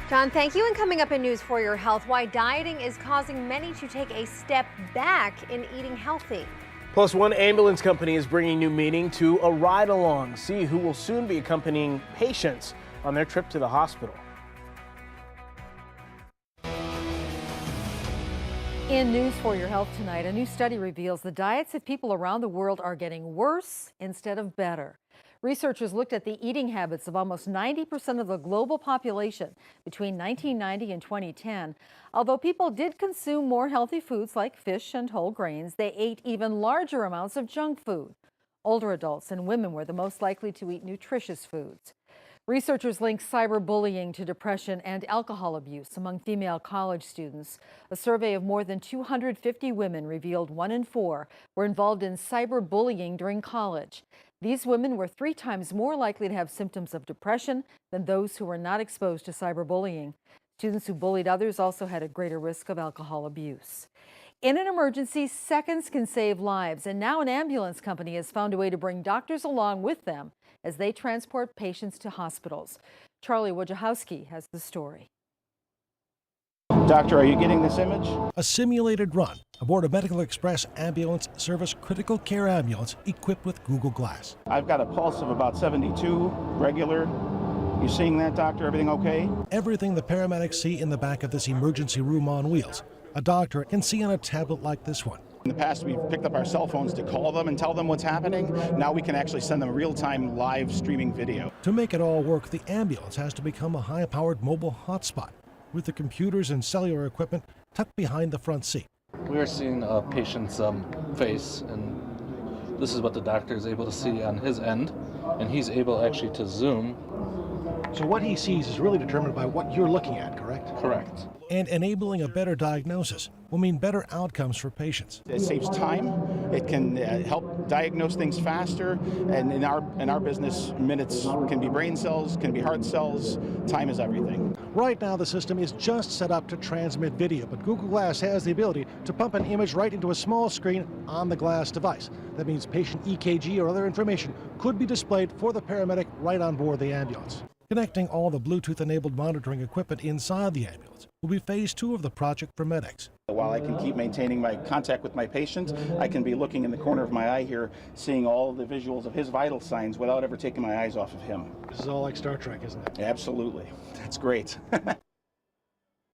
John, thank you. And coming up in News for Your Health, why dieting is causing many to take a step back in eating healthy. Plus, one ambulance company is bringing new meaning to a ride-along. See who will soon be accompanying patients on their trip to the hospital. In News for Your Health tonight, a new study reveals the diets of people around the world are getting worse instead of better. Researchers looked at the eating habits of almost 90% of the global population between 1990 and 2010. Although people did consume more healthy foods like fish and whole grains, they ate even larger amounts of junk food. Older adults and women were the most likely to eat nutritious foods. Researchers link cyberbullying to depression and alcohol abuse among female college students. A survey of more than 250 women revealed 1 in 4 were involved in cyberbullying during college. These women were 3 times more likely to have symptoms of depression than those who were not exposed to cyberbullying. Students who bullied others also had a greater risk of alcohol abuse. In an emergency, seconds can save lives, and now an ambulance company has found a way to bring doctors along with them as they transport patients to hospitals. Charlie Wojciechowski has the story. Doctor, are you getting this image? A simulated run aboard a Medical Express ambulance service critical care ambulance equipped with Google Glass. I've got a pulse of about 72, regular. You seeing that, doctor? Everything okay? Everything the paramedics see in the back of this emergency room on wheels, a doctor can see on a tablet like this one. In the past, we've picked up our cell phones to call them and tell them what's happening. Now we can actually send them real-time live streaming video. To make it all work, the ambulance has to become a high-powered mobile hotspot with the computers and cellular equipment tucked behind the front seat. We are seeing a patient's face, and this is what the doctor is able to see on his end, and he's able actually to zoom. So what he sees is really determined by what you're looking at, correct? Correct. And enabling a better diagnosis will mean better outcomes for patients. It saves time. It can help diagnose things faster. And in our business, minutes can be brain cells, can be heart cells. Time is everything. Right now, the system is just set up to transmit video, but Google Glass has the ability to pump an image right into a small screen on the Glass device. That means patient EKG or other information could be displayed for the paramedic right on board the ambulance. Connecting all the Bluetooth-enabled monitoring equipment inside the ambulance will be phase 2 of the project for medics. While I can keep maintaining my contact with my patient, I can be looking in the corner of my eye here, seeing all the visuals of his vital signs without ever taking my eyes off of him. This is all like Star Trek, isn't it? Absolutely. That's great.